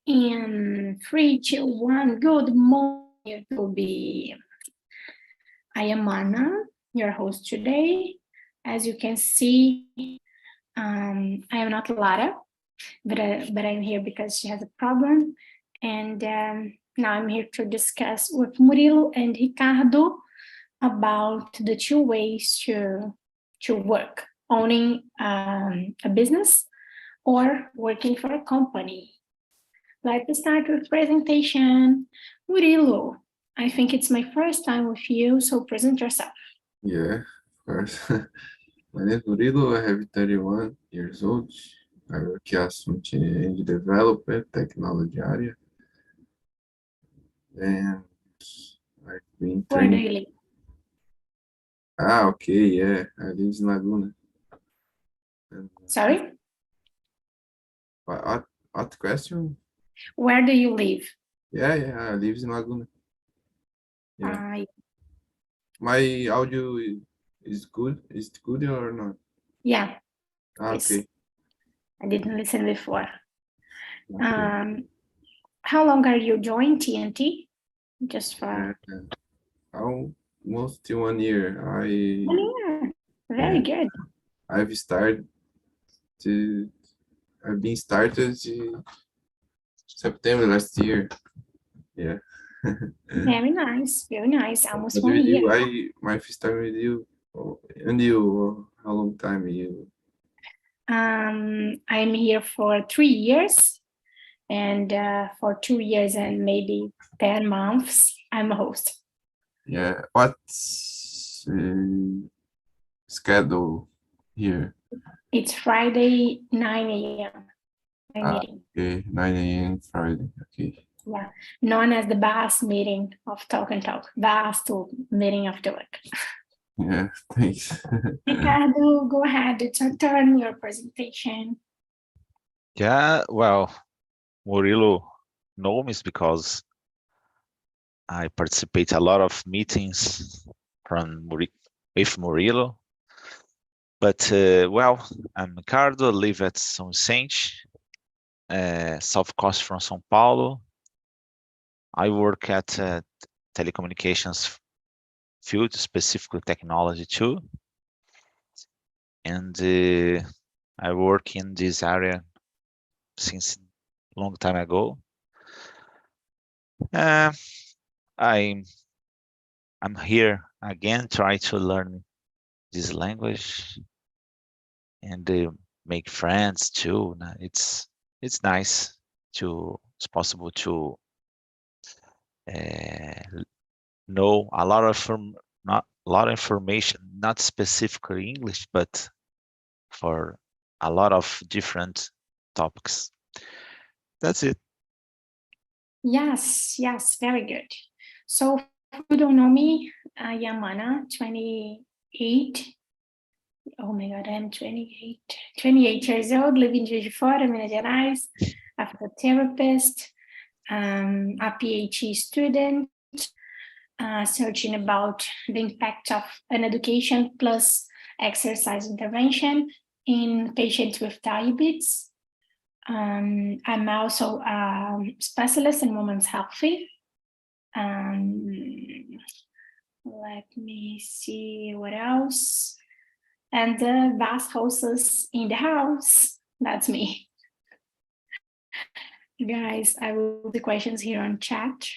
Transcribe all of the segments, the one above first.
In 3, 2, 1, good morning. It will be, I am Anna, your host today. As you can see, I am not Lara, but I'm here because she has a problem. And now I'm here to discuss with Murilo and Ricardo about the 2 ways to work, owning a business or working for a company. Let's start with presentation. Murilo, I think it's my first time with you, so present yourself. Yeah, of course. My name is Murilo. I have 31 years old. I work as front-end developer, technology area, and I've been Where do training. you live? Okay, yeah. I live in Laguna. And, Sorry? what question? Where do you live? Yeah, I live in Laguna. Yeah. Uh, My audio is good? Is it good or not? yeah, Okay. I didn't listen before. Okay. How long are you joined TNT? Just for Almost 1 year. 1 year. Very Yeah, good. I've started to I've been started in September last year. Yeah. Very nice. Very nice. Almost But 1 with year. you, my first time with you, and you, how long time you? I'm here for 3 years, and for 2 years and maybe 10 months, I'm a host. Yeah. What's schedule here? It's Friday, 9 a.m. My meeting. Okay, 9 a.m. Friday. Okay. Yeah, known as the BAS meeting of Talk and Talk, BAS to meeting after work. Yeah, thanks. Ricardo, go ahead. It's your turn, your presentation. Yeah, well, Murilo knows because I participate a lot of meetings with Murilo. But well, I'm Ricardo, live at São Vicente, south coast from São Paulo. I work at telecommunications field, specifically technology too. And I work in this area since a long time ago. I'm here again, try to learn this language and make friends too. It's nice it's possible to know a lot of not a lot of information, not specifically English, but for a lot of different topics. That's it. Yes, very good. So, if you don't know me, I am Ana, 28. Oh my God, I'm 28 years old, live in Juiz de Fora, Minas Gerais. I'm a therapist, a PhD student, searching about the impact of an education plus exercise intervention in patients with diabetes. I'm also a specialist in women's health. Let me see what else. And the vast hostess in the house. That's me. Guys, I will put the questions here on chat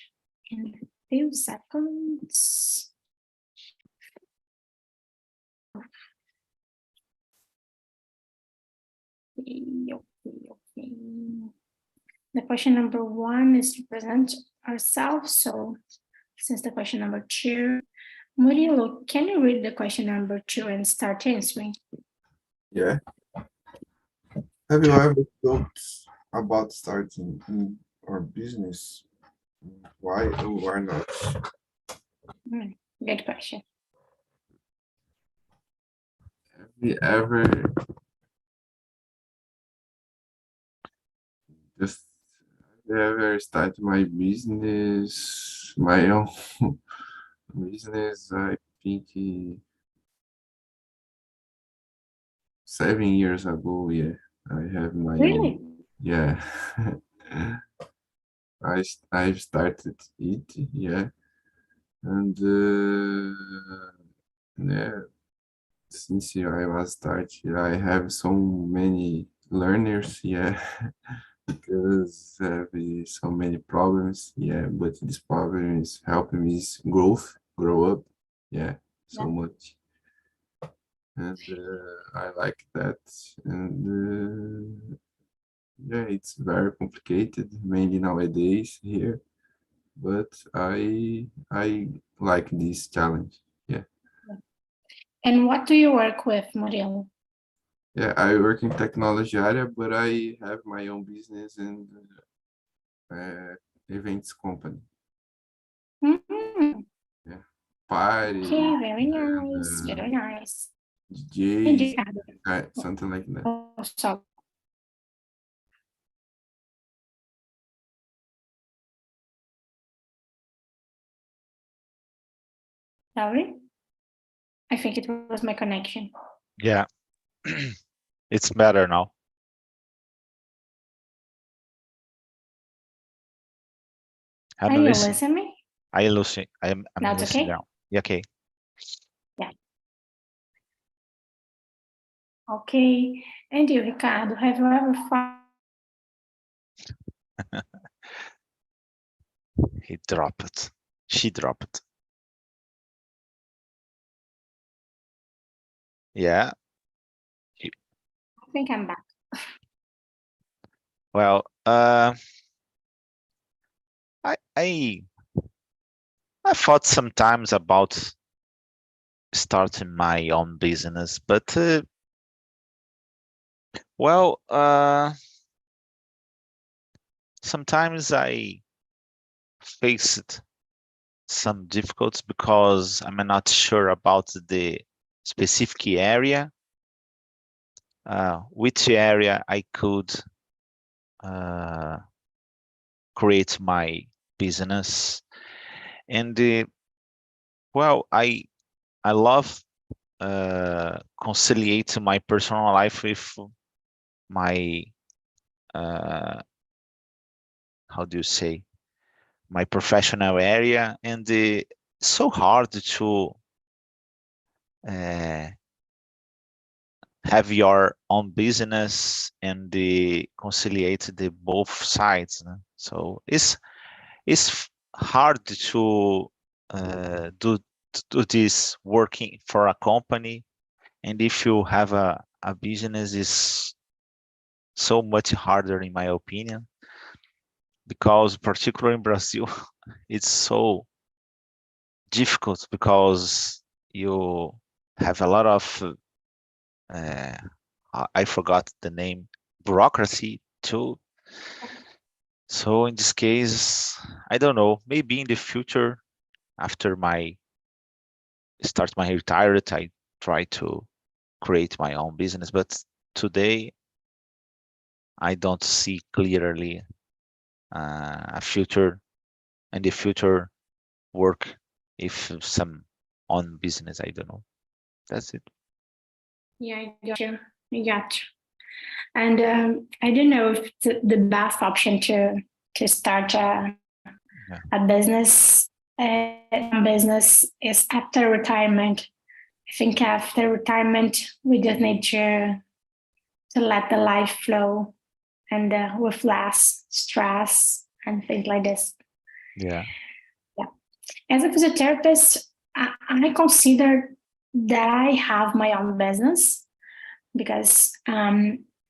in a few seconds. Okay. The question number 1 is to present ourselves. So since the question number 2, Murilo, can you read the question number 2 and start answering? Yeah. Have you ever thought about starting our business? Why or why not? Good question. Have you ever started my business, my own business? I think 7 years ago. Yeah, I have my own. Really? Yeah. I've started it, yeah, and yeah, since I was started, I have so many learners, yeah, because have so many problems, yeah, but this problem is helping me grow up, yeah, so Yeah. much, and I like that, and yeah, it's very complicated, mainly nowadays here, but I like this challenge. Yeah. And what do you work with, Murilo? Yeah, I work in technology area, but I have my own business and events company. Mhm. Yeah. Party, Okay, very nice, uh, very nice. And DJs, Ricardo, something like that. oh, so sorry. I think it was my connection. Yeah, it's better now. I'm Are you listening. listening? I'm listening. I'm Now it's listening okay? now. Yeah, okay. Yeah. Okay. And you, Ricardo, have you ever found He dropped. She dropped. Yeah. I think I'm back. Well, I thought sometimes about starting my own business, but well, sometimes I faced some difficulties because I'm not sure about the specific area, which area I could create my business. And well, I love conciliate my personal life with my how do you say, my professional area, and it's so hard to uh, have your own business and conciliate the both sides, né? So it's hard to do this working for a company, and if you have a business, is so much harder in my opinion, because particularly in Brazil it's so difficult because you have a lot of uh, I forgot the name, bureaucracy too. So in this case, I don't know, maybe in the future, after my start my retirement, I try to create my own business, but today I don't see clearly a future, and the future work if some on business, I don't know. That's it. Yeah, I got you. I got you. And I don't know if the best option to start Yeah. a business business is after retirement. I think after retirement we just need to let the life flow and with less stress and things like this. Yeah. Yeah. As a physiotherapist, I consider that I have my own business because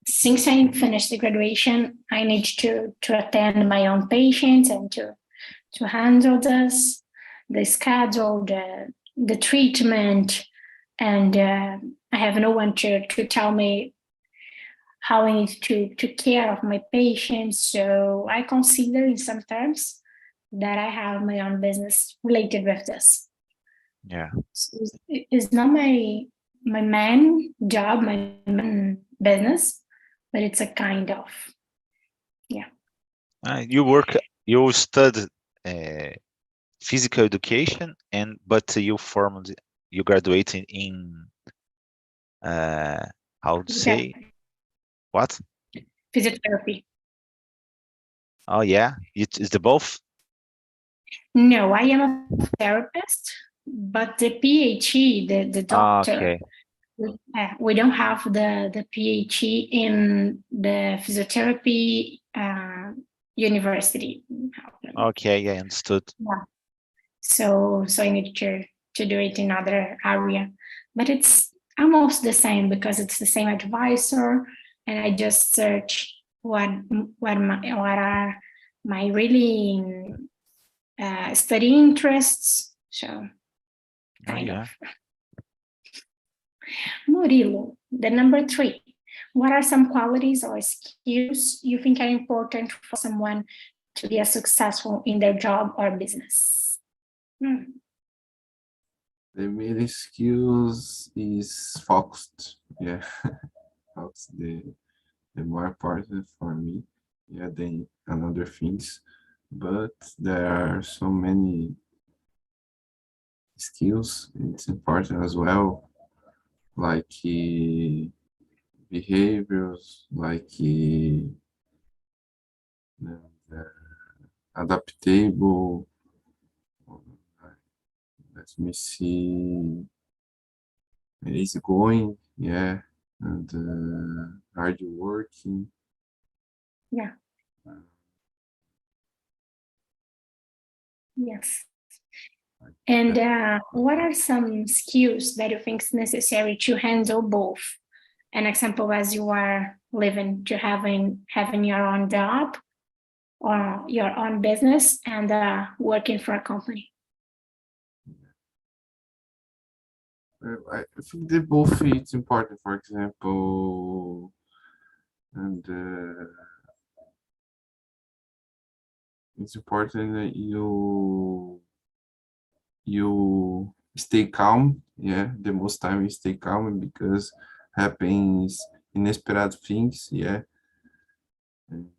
since I finished the graduation, I need to attend my own patients and to handle this, the schedule, the treatment, and I have no one to tell me how I need to care of my patients. So I consider in some terms that I have my own business related with this. Yeah. So it's not my main job, my main business, but it's a kind of, yeah. You studied physical education, and but you graduated in how to say what? Physiotherapy. Oh yeah, it's the both. No, I am a therapist, but the PhD, the doctor, Okay, we don't have the PhD in the physiotherapy university. okay, yeah, understood. Yeah. So I need to do it in other area, but it's almost the same because it's the same advisor, and I just search what are my really study interests. So Oh kind yeah. of. Murilo, the number 3. What are some qualities or skills you think are important for someone to be successful in their job or business? The main skills is focused. Yeah, that's the more important for me. Yeah, than another things, but there are so many skills. It's important as well, like behaviors, like adaptable. Let me see. Easy going, yeah, and hard working. Yeah. Yes. And what are some skills that you think is necessary to handle both? An example, as you are living to having your own job or your own business and working for a company. I think they both it's important. For example, and it's important that you stay calm. Yeah, the most time you stay calm because happens inesperate things. Yeah, in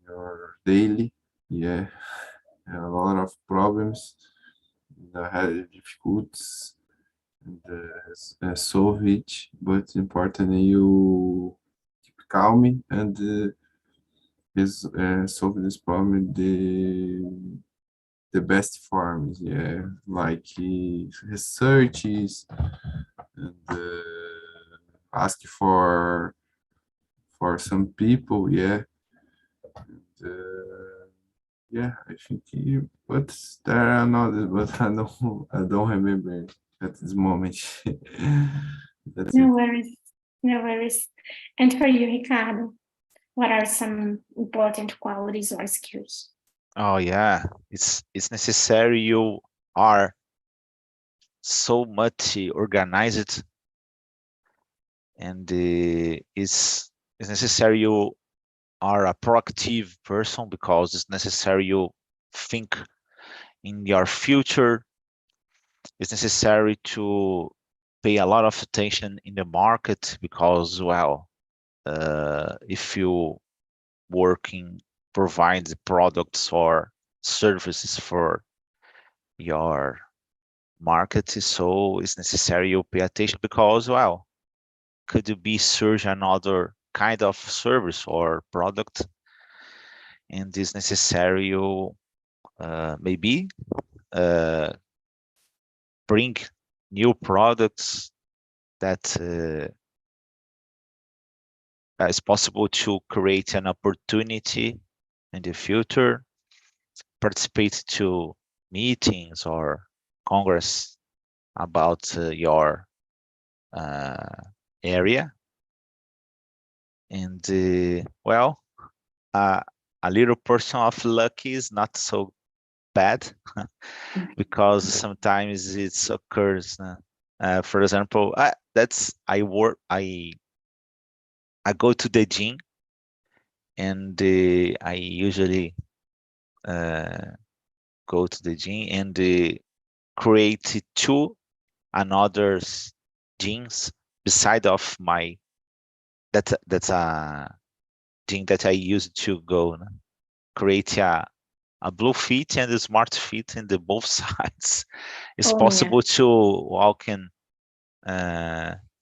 your daily. Yeah, a lot of problems. I had difficulties and solve it, but it's important you keep calm and solve this problem the best forms, yeah, like researches and ask for some people, yeah, and, yeah, I think you, but there are another, but I don't remember at this moment. That's No it. worries. No worries. And for you, Ricardo, what are some important qualities or skills? Oh yeah, it's necessary you are so much organized, and it's necessary you are a proactive person because it's necessary you think in your future. It's necessary to pay a lot of attention in the market because, well, if you working provide products or services for your market, so it's necessary you pay attention because, well, could you be search another kind of service or product, and it's necessary you maybe uh, bring new products that is possible to create an opportunity in the future, participate to meetings or congress about your uh, area, and well, uh, a little portion of luck is not so bad because sometimes it occurs. For example, I go to the gym, and I usually uh, go to the gym and create two another gyms beside of my that's a gym that I used to go. No? Create a blue fit and a smart fit in the both sides. It's Oh, yeah. possible to walk in.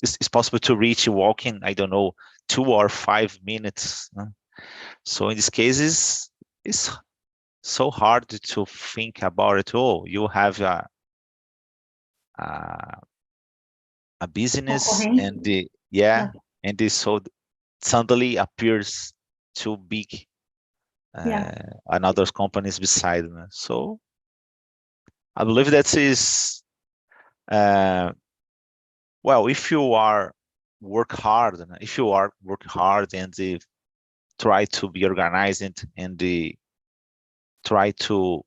It's possible to reach walking. I don't know, 2 or 5 minutes. No? So in these cases, it's so hard to think about it. Oh, you have a business, and Concorrente. yeah, Okay. and this so suddenly appears too big, Yeah. another companies beside them. So I believe that is uh, well, if you are work hard, if you are work hard and try to be organized and try to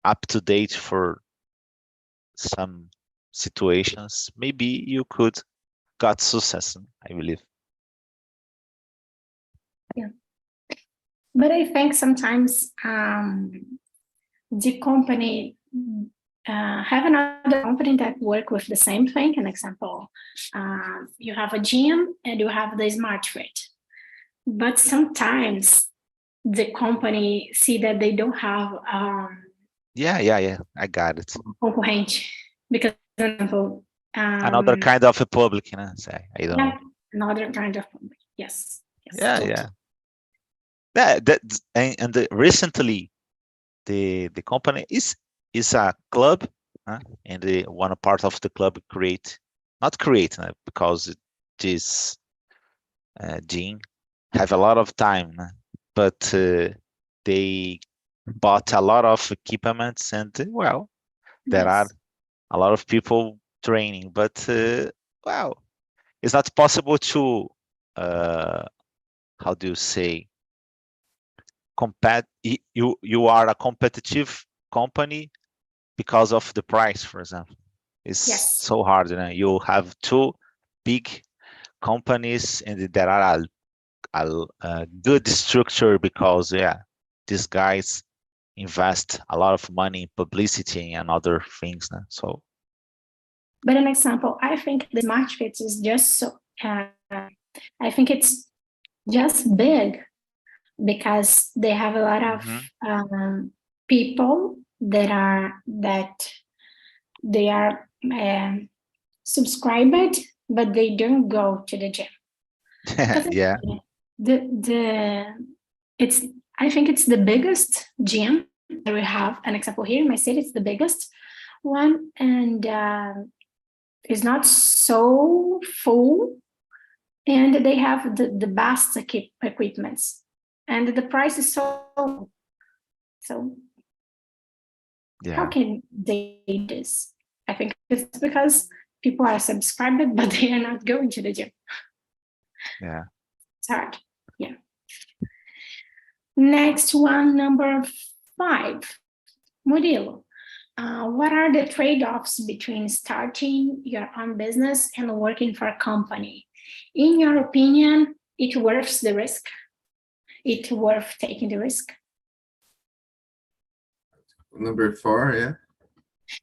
up to date for some situations, maybe you could got success, I believe. Yeah. But I think sometimes the company have another company that work with the same thing. An example, you have a gym and you have the smart fit, but sometimes the company see that they don't have Yeah, I got it. concorrente because, for example, Another kind of a public, say, I don't know. another kind of company. Yes. Yeah, totally. yeah. And recently the company is a club, and the one part of the club not create because this Gene have a lot of time, but they bought a lot of equipments, and well, there are Yes. a lot of people training, but well, it's not possible to how do you say, you are a competitive company because of the price, for example. It's Yes. so hard. You have two big companies, and there are a good structure because these guys invest a lot of money in publicity and other things. So, But an example, I think the smart fit is just so. I think it's just big because they have a lot of people that they are subscribed, but they don't go to the gym. yeah, It's I think it's the biggest gym that we have. An example here in my city, it's the biggest one, and it's not so full, and they have the best equipments, and the price is so how can they do this? I think it's because people are subscribed, but they are not going to the gym. Yeah. It's hard. Yeah. Next one, number 5. Murilo, what are the trade-offs between starting your own business and working for a company? In your opinion, it worth the risk? It worth taking the risk? Number 4, yeah?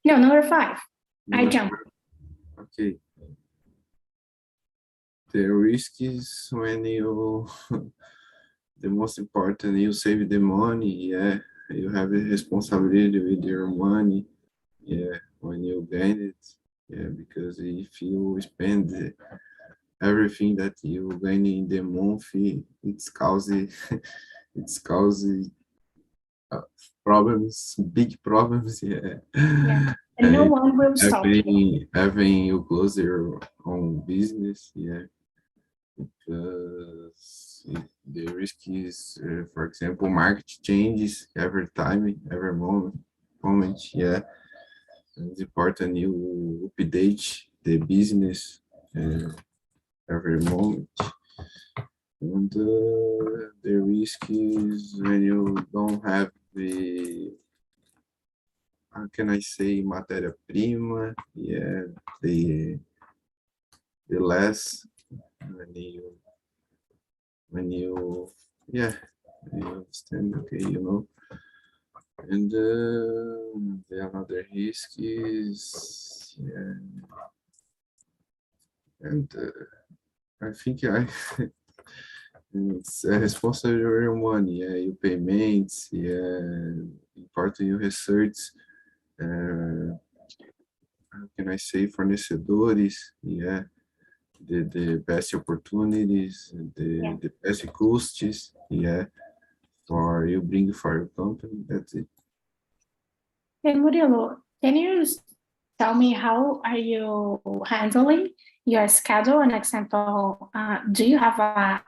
No, number 5. I Number jump. 4. Okay. The risk is when you, the most important, you save the money, yeah. You have a responsibility with your money, yeah, when you gain it, yeah, because if you spend everything that you gain in the month, it's causing, it's causing problems, big problems, yeah. Yeah. And no one will stop you. Having you close your own business, yeah, because the risk is, for example, market changes every time, every moment, yeah. And it's important you update the business every moment. And the risk is when you don't have the, how can I say, matéria-prima, yeah, the less when you yeah, you understand, okay, and the another risk is, yeah, and I think it's responsible for your money, yeah, your payments, yeah, important your research, how can I say, fornecedores, yeah, the best opportunities, Yeah. the best costs, yeah, or you bring for your company. That's it. Hey, Murilo, can you tell me how are you handling your schedule? An example, do you have a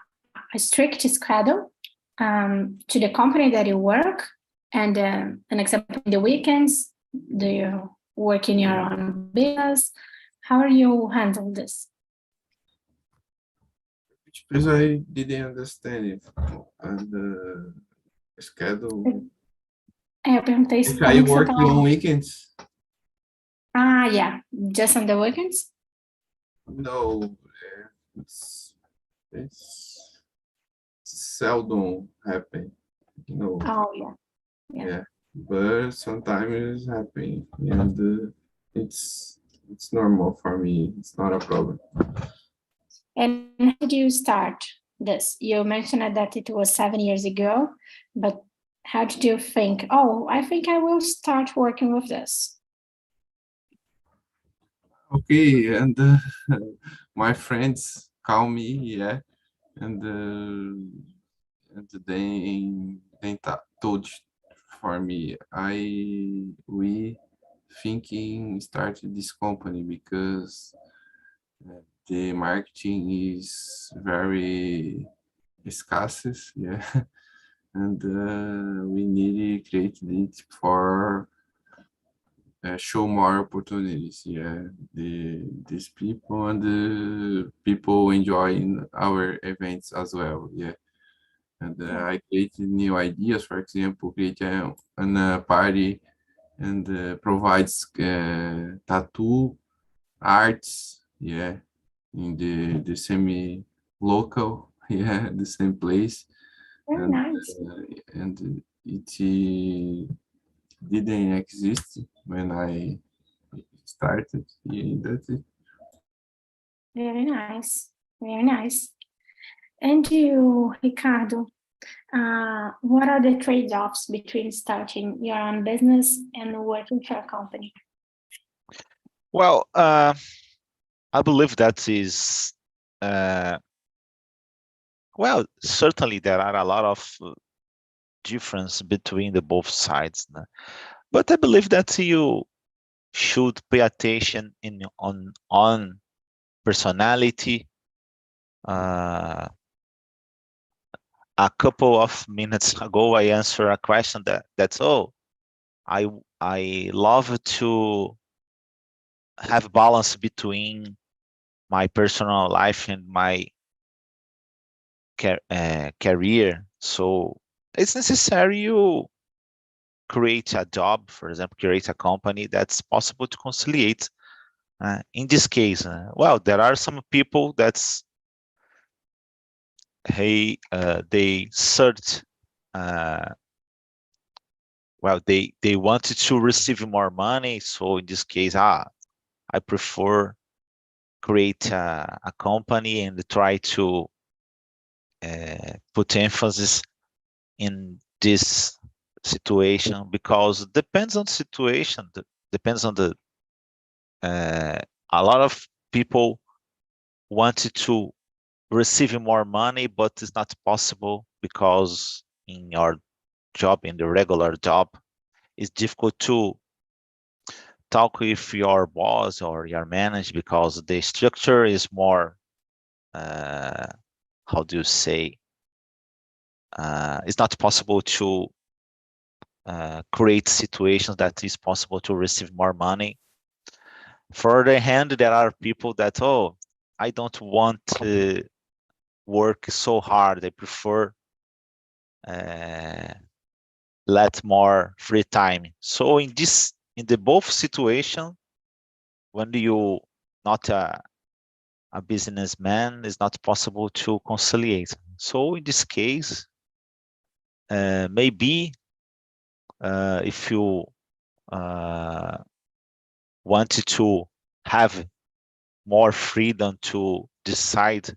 strict schedule to the company that you work? And an example, in the weekends, do you work in your own business? How are you handle this? Because I didn't understand it. And schedule. Eu perguntei If como I que você work tá. on weekends, Yeah, just on the weekends? no, it's seldom happen. No, Oh, yeah. yeah, but sometimes it's happen, and it's normal for me. It's not a problem. And how did you start this? You mentioned that it was 7 years ago, but how did you think, oh, I think I will start working with this? Okay, and my friends call me, yeah, and told for me, we thinking started this company because the marketing is very scarce, yeah, and we need to create it for show more opportunities, yeah, these people and the people enjoying our events as well, yeah. And I created new ideas, for example, create a party and provides tattoo arts, yeah, in the semi local, yeah, the same place, Very nice. and it didn't exist when I started. Yeah, that's it. Very nice. Very nice. And you, Ricardo, what are the trade-offs between starting your own business and working for a company? Well, I believe that is, well, certainly there are a lot of difference between the both sides. But I believe that you should pay attention on personality. A couple of minutes ago, I answered a question that's I love to have balance between my personal life and my career. So it's necessary you create a job, for example, create a company that's possible to conciliate. In this case, well, there are some people that's they search, well, they wanted to receive more money. So in this case, I prefer create a company and try to put emphasis in this situation, because it depends on the situation, depends on the a lot of people wanted to receive more money, but it's not possible because in your job, in the regular job, it's difficult to talk with your boss or your manager because the structure is more, how do you say, it's not possible to create situations that is possible to receive more money. For the hand, there are people that, oh, I don't want to work so hard. I prefer let more free time. So in the both situation, when you not a businessman, it's not possible to conciliate. So in this case, maybe if you wanted to have more freedom to decide,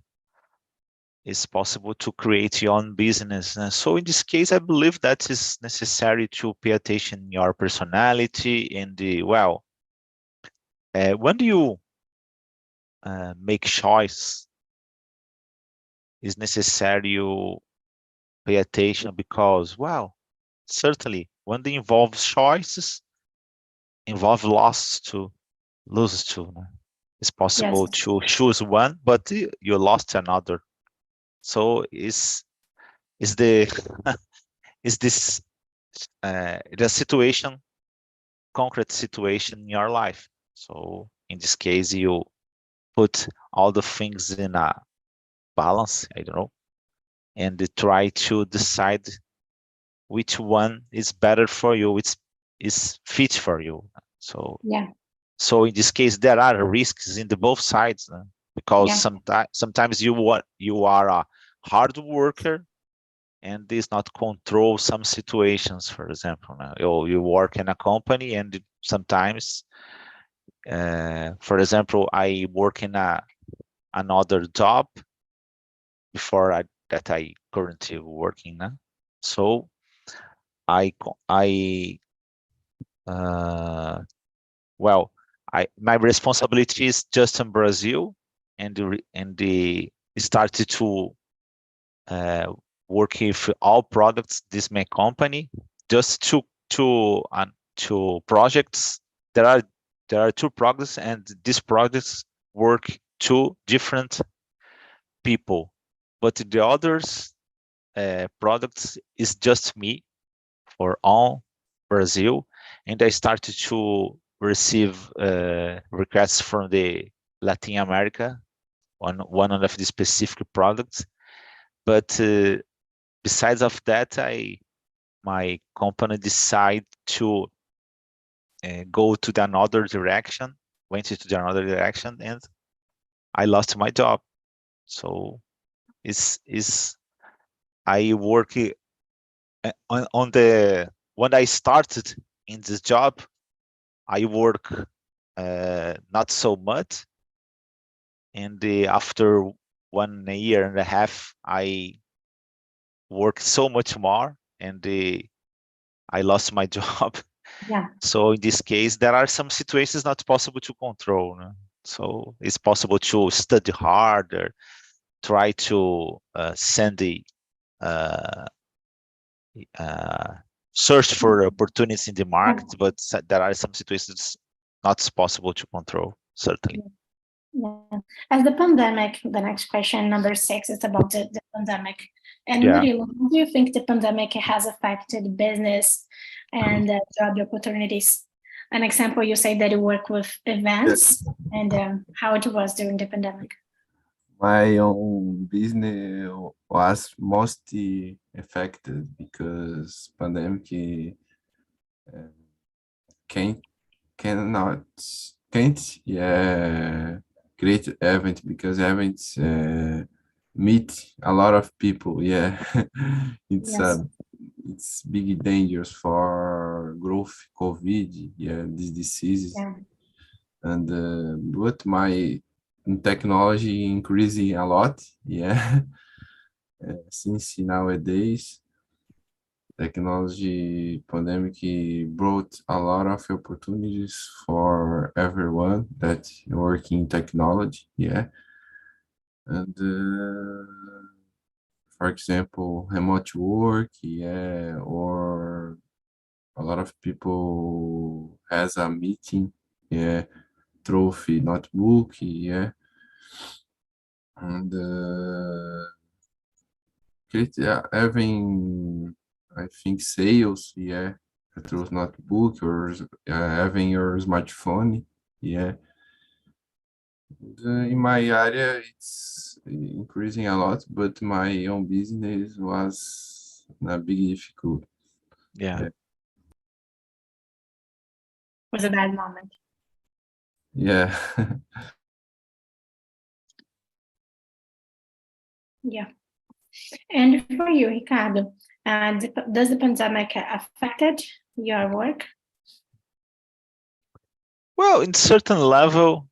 it's possible to create your own business. So in this case, I believe that is necessary to pay attention your personality and the, well, when do you make choice, it's necessary pay attention because, well, certainly when they involve choices, involve loss too, loses too. No? It's possible Yes. to choose one, but you lost another. So is the is this the situation, concrete situation in your life? So in this case, you put all the things in a balance, I don't know, and try to decide which one is better for you, which is fit for you. So Yeah. so in this case, there are risks in the both sides, because Yeah. sometimes you are a hard worker and does not control some situations. For example, you work in a company and sometimes, for example, I work in another job before that I currently working now. So I well, my responsibility is just in Brazil, and the started to uh, work with all products this main company, just to projects. There are two projects, and these projects work two different people, but the others products is just me for all Brazil, and I started to receive requests from the Latin America on one of the specific products. But besides of that, my company decided to go to the another direction, went into the another direction, and I lost my job. So is I work on the when I started in this job, I work not so much, and after 1 year and a half, I work so much more, and I lost my job. Yeah. So in this case, there are some situations not possible to control. No? So it's possible to study harder, try to send the uh, uh, search for opportunities in the market, but there are some situations not possible to control, certainly. Yeah. As the pandemic, the next question, number 6, is about the pandemic. And Yeah. Murilo, how do you think the pandemic has affected business and job opportunities? An example, you say that you work with events, and how it was during the pandemic. My own business was mostly affected because pandemic can can't create event because events meet a lot of people. Yeah, it's Yes. a it's big dangers for growth COVID. Yeah, these diseases. Yeah. And but my technology increasing a lot. Yeah, since nowadays technology pandemic brought a lot of opportunities for everyone that work in technology. Yeah, and for example, remote work. Yeah, or a lot of people has a meeting. Yeah, trophy notebook. Yeah, and having, I think, sales, yeah, through notebook or having your smartphone, yeah. In my area, it's increasing a lot, but my own business was a big difficult. Yeah. Was a bad moment. Yeah. Yeah. And for you, Ricardo, does the pandemic affected your work? Well, in certain level,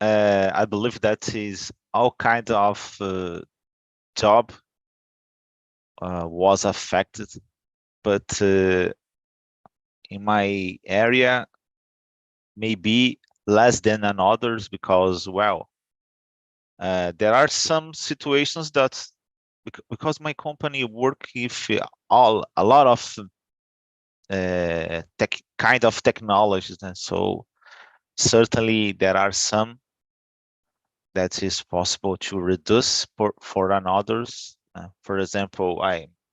I believe that is all kind of job was affected, but in my area, maybe less than in others because, well, there are some situations that because my company work with a lot of kind of technologies, and so certainly there are some that is possible to reduce for others. For example,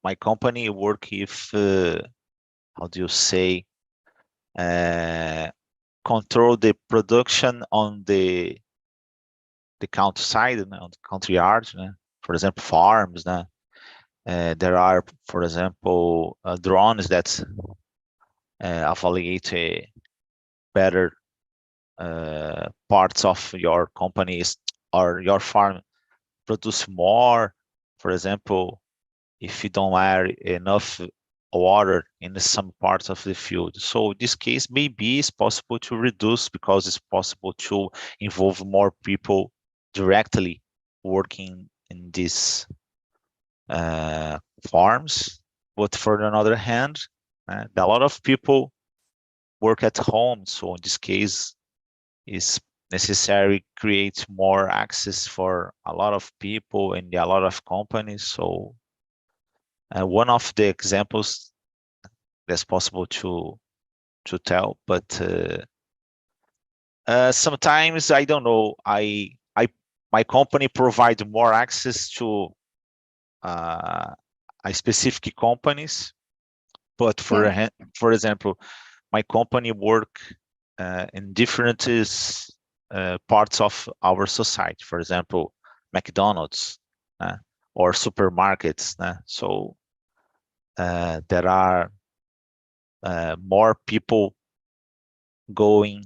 my company work with how do you say control the production on the countryside, on the country yards. For example, farms. There are, for example, drones that evaluate better parts of your companies or your farm produce more. For example, if you don't have enough water in some parts of the field. So in this case, maybe it's possible to reduce because it's possible to involve more people directly working in these farms. But for another hand, a lot of people work at home. So in this case, it's necessary create more access for a lot of people and a lot of companies. So one of the examples that's possible to tell, but sometimes I don't know. My company provide more access to a specific companies, but for example, my company work in different parts of our society. For example, McDonald's or supermarkets. So there are more people going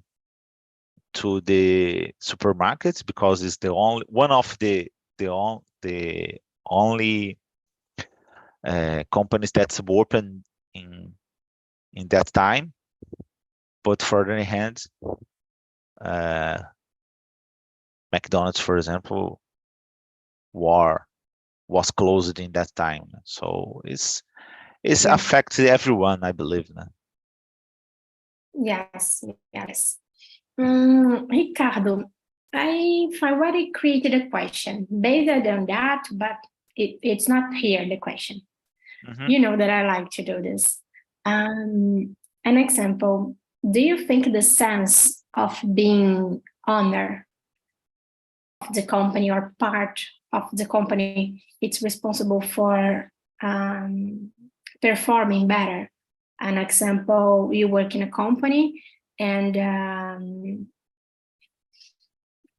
to the supermarkets because it's the only one of the only companies that's open in that time. But for the other hand, McDonald's, for example, was closed in that time. So it's affected everyone, I believe. Yes. Ricardo, I've already created a question based on that, but it's not here, the question. You know that I like to do this. An example, do you think the sense of being owner of the company or part of the company, it's responsible for performing better? An example, you work in a company and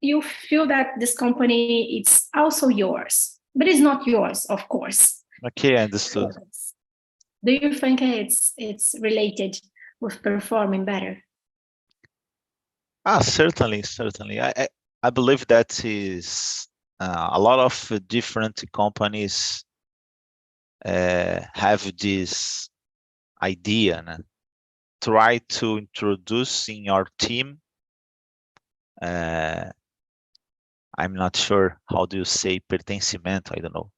you feel that this company it's also yours, but it's not yours, of course. Okay, I understood. Do you think it's related with performing better? Certainly. I believe that is a lot of different companies have this idea and try to introduce in your team. I'm not sure how do you say pertencimento. I don't know.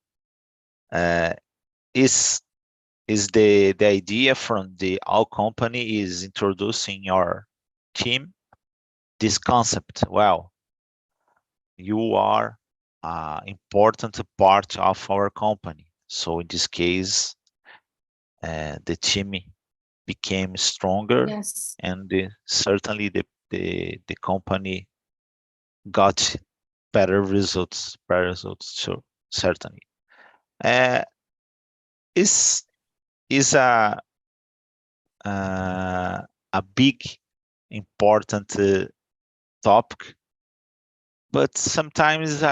Is the idea from the all company is introducing your team this concept? Well, you are an important part of our company. So in this case, the team became stronger, Yes. and certainly the company got better results. So certainly, is a big important topic, but sometimes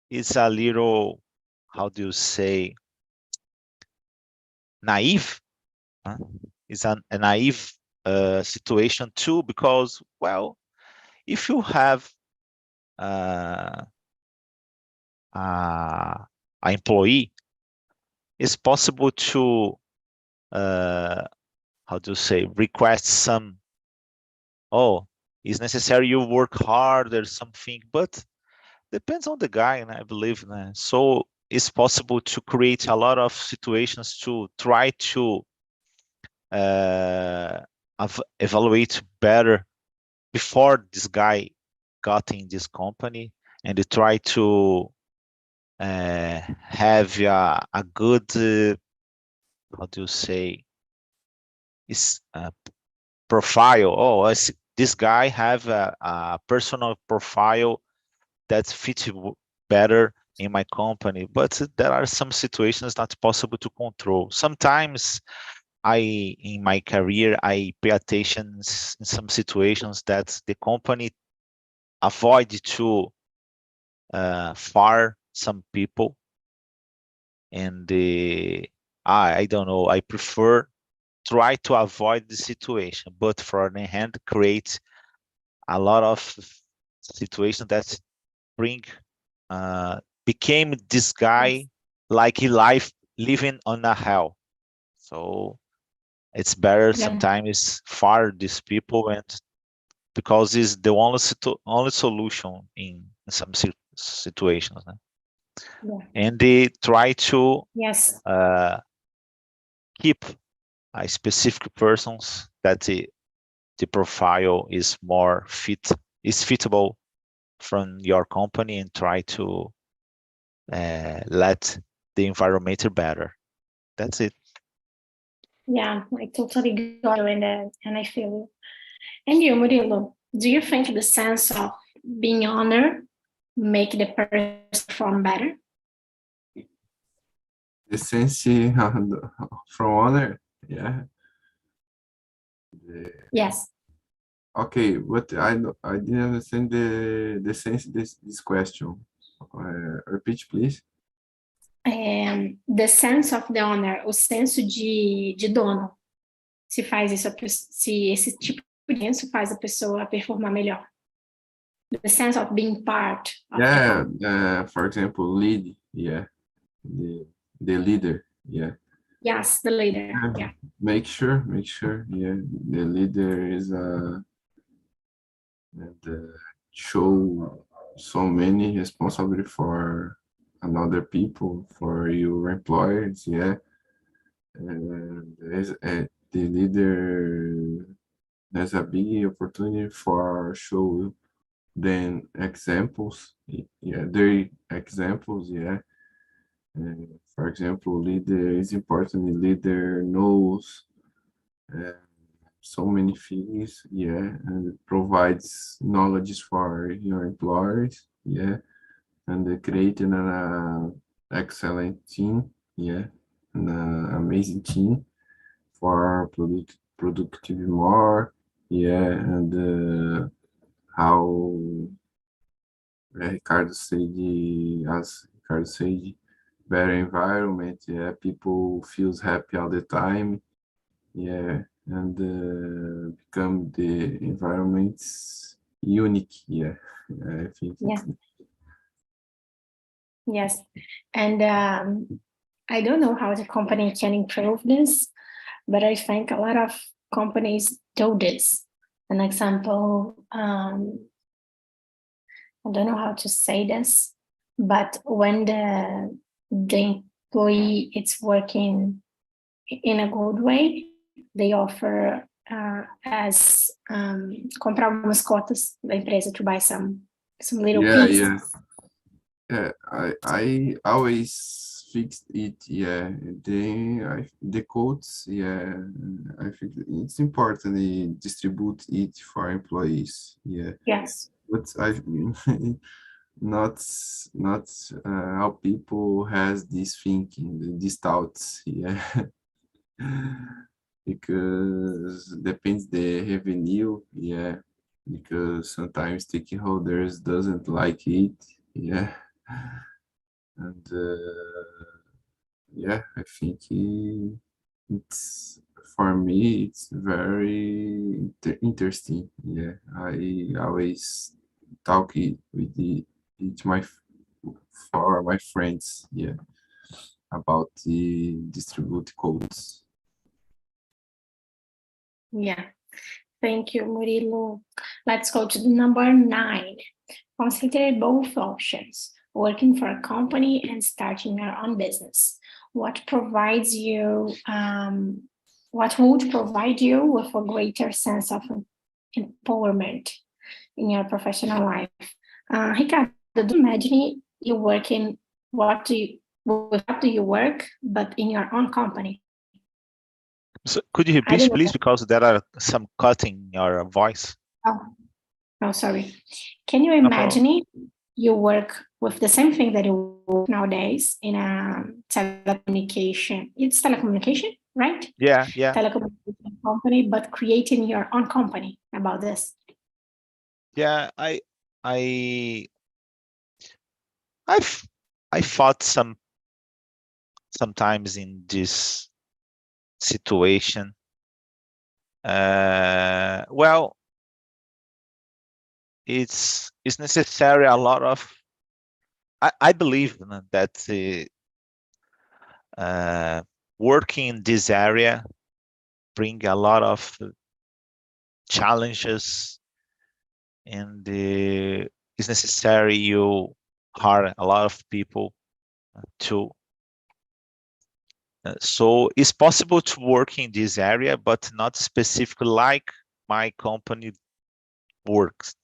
it's a little, how do you say, naive. It's a naive situation too, because, well, if you have an employee, it's possible to how do you say, request some, oh, it's necessary you work hard or something, but depends on the guy, and I believe. So it's possible to create a lot of situations to try to evaluate better before this guy got in this company, and they try to have a good, how do you say, is profile. Oh, this guy have a personal profile that fits better in my company, but there are some situations not possible to control. Sometimes in my career, I pay attention in some situations that the company avoid to fire some people, and I don't know. I prefer try to avoid the situation, but for the hand, create a lot of situations that bring became this guy like he living on a hell. So it's better Yeah. sometimes fire these people, and because it's the only solution in some situations, né? Yeah. And they try to Yes. keep a specific persons that the profile is more fitable from your company, and try to let the environment better. That's it. Yeah, I totally got you in that, and I feel you. And you, Murilo, do you think the sense of being honored make the person perform better? The sense from honor, yeah. Yes. Okay, but I didn't understand the sense this question. Repeat, please. The sense of the honor, o senso de dono, se faz isso, se esse tipo de senso faz a pessoa performar melhor. The sense of being part of the Yeah, for example, lead, yeah, the leader, yeah. Yes, the leader. Yeah. Make sure, yeah, the leader is and show so many responsibility for another people, for your employers, yeah. And the leader has a big opportunity for show then examples, yeah, their examples, yeah. For example, leader is important. Leader knows uh, so many things, yeah, and it provides knowledge for your employees, yeah, and they creating an excellent team, yeah, an amazing team for productive more, yeah, and how as Ricardo said, better environment, yeah, people feels happy all the time, yeah, and become the environments unique, yeah, I think. Yeah. Yes. And I don't know how the company can improve this, but I think a lot of companies do this. An example, I don't know how to say this, but when the employee is working in a good way, they offer as comprar algumas cotas da empresa to buy some little Yeah, pieces. yeah, I always fixed it, yeah, the codes, yeah, I think it's important to distribute it for employees, yeah, Yes. but I not how people has this thinking, these thoughts, yeah. Because depends the revenue, yeah, because sometimes stakeholders doesn't like it, yeah, and yeah, I think it's for me it's very interesting, yeah. I always talk it with for my friends, yeah, about the distribute codes. Yeah. Thank you, Murilo. Let's go to the number 9. Consider both options, working for a company and starting your own business. What provides you, what would provide you with a greater sense of empowerment in your professional life? Ricardo, do you imagine you working what do you work, but in your own company? So could you I repeat, don't know. please, because there are some cutting in your voice. Oh, sorry. Can you No problem. imagine you work with the same thing that you work nowadays in a telecommunication? It's telecommunication, right? Yeah. Telecommunication company, but creating your own company about this. Yeah, I thought sometimes in this situation. Well, it's necessary a lot of. I believe that working in this area bring a lot of challenges, and it's necessary you hire a lot of people to. So it's possible to work in this area, but not specifically like my company works,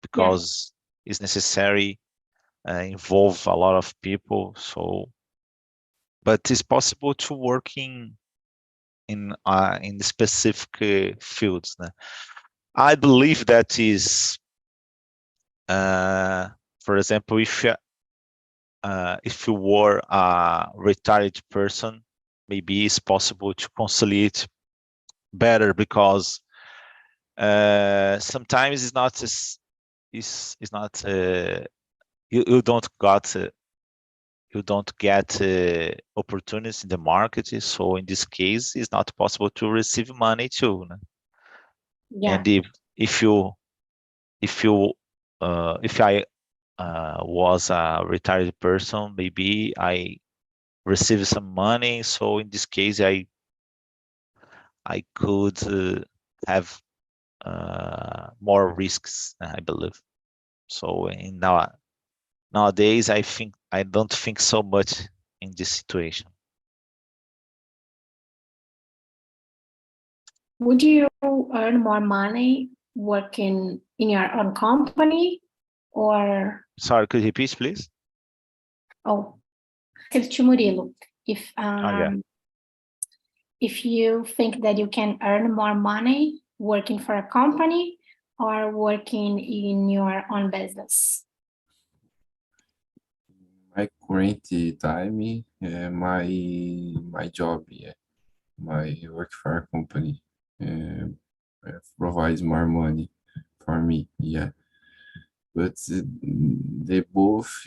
because it's necessary involve a lot of people. So, but it's possible to work in specific fields. I believe that is, for example, if you were a retired person, maybe it's possible to conciliate better, because sometimes it's not it's not you don't get opportunities in the market. So in this case, it's not possible to receive money too. Yeah. And if you if I was a retired person, maybe I receive some money. So in this case, I could have more risks, I believe. So nowadays, I don't think so much in this situation. Would you earn more money working in your own company, or Sorry, could you repeat, please? To Murilo, Yeah. if you think that you can earn more money working for a company or working in your own business? My current time, my job, my work for a company provides more money for me, but they both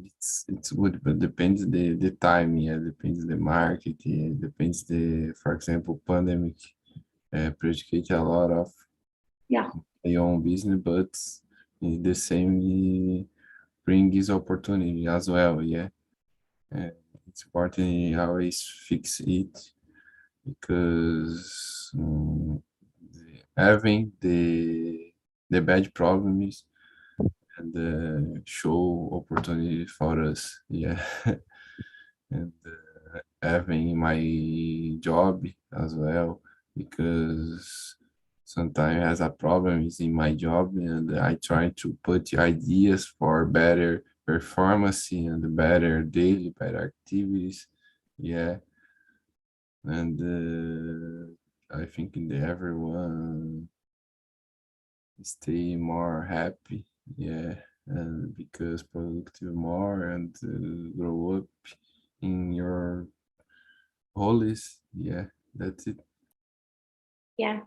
it's good, but depends the time, depends the market, depends for example, pandemic predicate a lot of my own business, but the same brings opportunity as well, it's important always fix it, because having the bad problems and show opportunity for us, and having my job as well, because sometimes has a problem is in my job, and I try to put ideas for better performance and better daily, better activities, and I think everyone stay more happy, and because productive more and grow up in your holies, that's it. Yeah,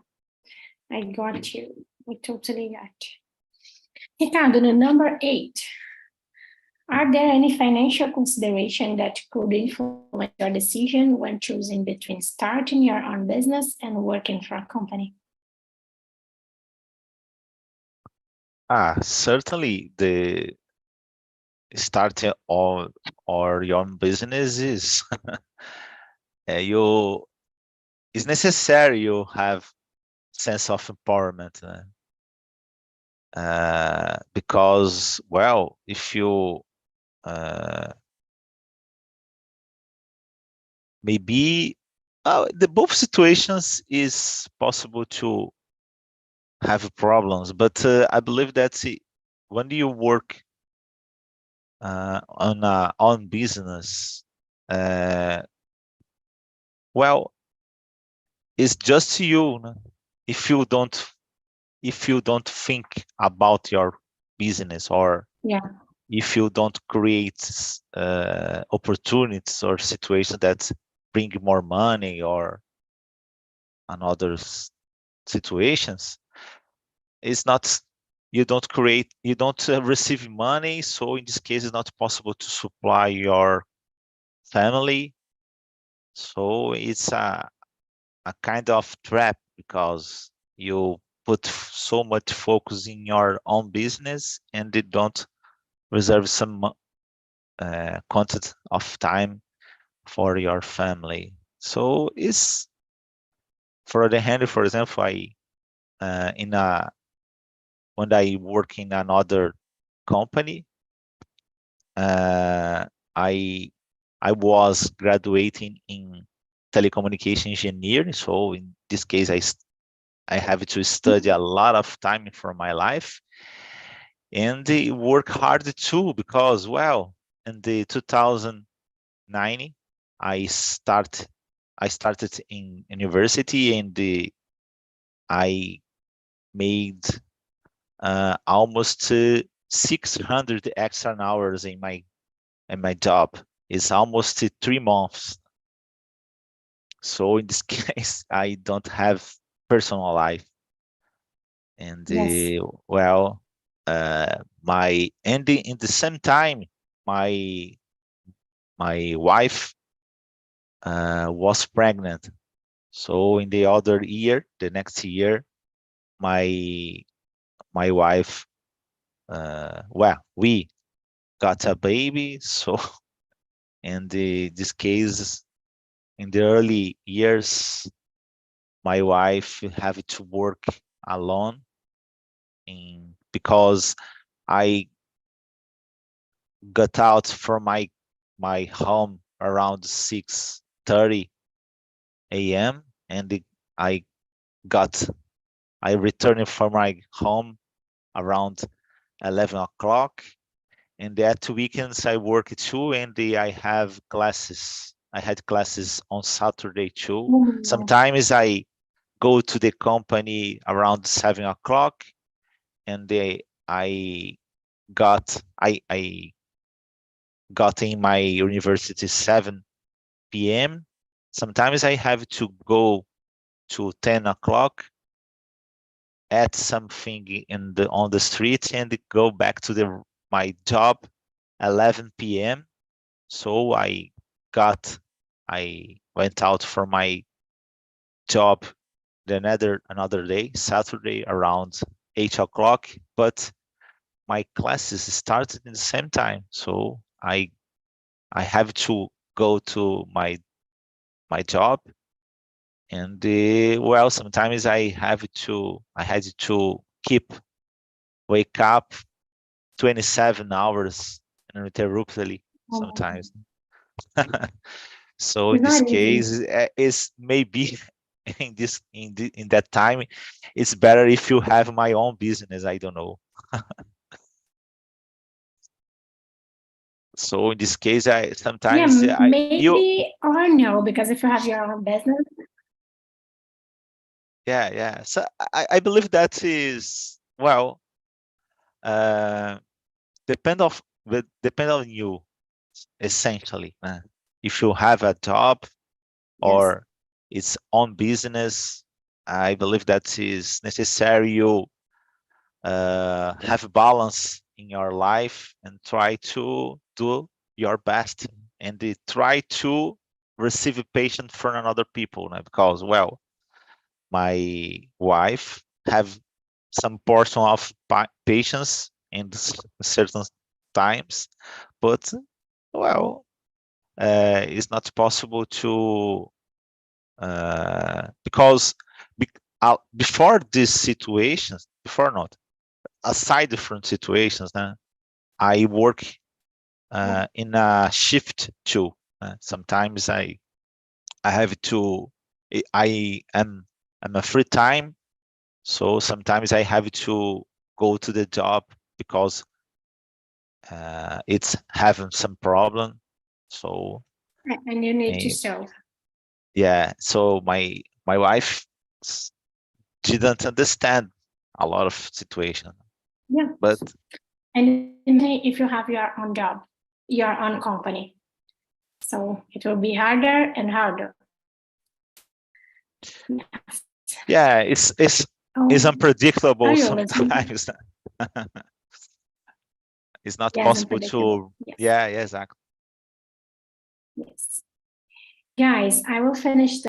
I got you. I totally got you. Ricardo, number 8. Are there any financial consideration that could influence your decision when choosing between starting your own business and working for a company? Certainly the starting or your own business is you it's necessary you have sense of empowerment, because, well, if you maybe the both situations is possible to have problems, but I believe that when you work on on business, well, it's just you. No? If you don't think about your business, or Yeah. if you don't create opportunities or situations that bring more money or another situations, it's not, you don't receive money, so in this case it's not possible to supply your family. So it's a kind of trap, because you put so much focus in your own business and they don't reserve some content of time for your family. So it's, for the hand, for example, I in a when I work in another company, uh, I I was graduating in telecommunication engineering. So in this case, I have to study a lot of time for my life, and work hard too, because, well, in the 2009, I start I started in university, and I made almost 600 extra hours in my job. It's almost 3 months. So in this case, I don't have personal life, and Yes. well, my and in the same time, my my wife was pregnant. So in the other year, the next year, my my wife, well, we got a baby. So in this case, in the early years, my wife have to work alone, because I got out from my home around 6:30 a.m. and I got I returned from my home around 11 o'clock. And at weekends I work too, and I have classes. I had classes on Saturday too. Oh, Sometimes I go to the company around 7 o'clock, and I I got in my university 7 p.m. Sometimes I have to go to 10 o'clock, at something in the on the street, and go back to my job 11 p.m. So I went out for my job another day, Saturday, around 8 o'clock, but my classes started in the same time. So I have to go to my job, and well, sometimes I had to keep wake up 27 hours uninterruptedly oh, sometimes. So in it's this not easy. case, is maybe in that time, it's better if you have my own business. I don't know. So in this case, I Yeah, sometimes you maybe or no, because if you have your own business, yeah. So I believe that is, well, uh depend on you, essentially. If you have a job, yes. or its own business, I believe that is necessary you have balance in your life, and try to do your best, and try to receive patience from another people, because, well, my wife have some portion of patience in certain times, but, well, it's not possible to, because before these situations, before not, aside from situations, I work in a shift too. Sometimes I have to, I am I'm a free time, so sometimes I have to go to the job, because it's having some problem. So And you need to Eh, solve. yeah, so my wife didn't understand a lot of situation, Yeah. but And if you have your own job, your own company, so it will be harder and harder. yeah, it's Oh, unpredictable are you listening? sometimes. It's not Yes, possible unpredictable. to, Yes. yeah, exactly. Yes. Guys, I will finish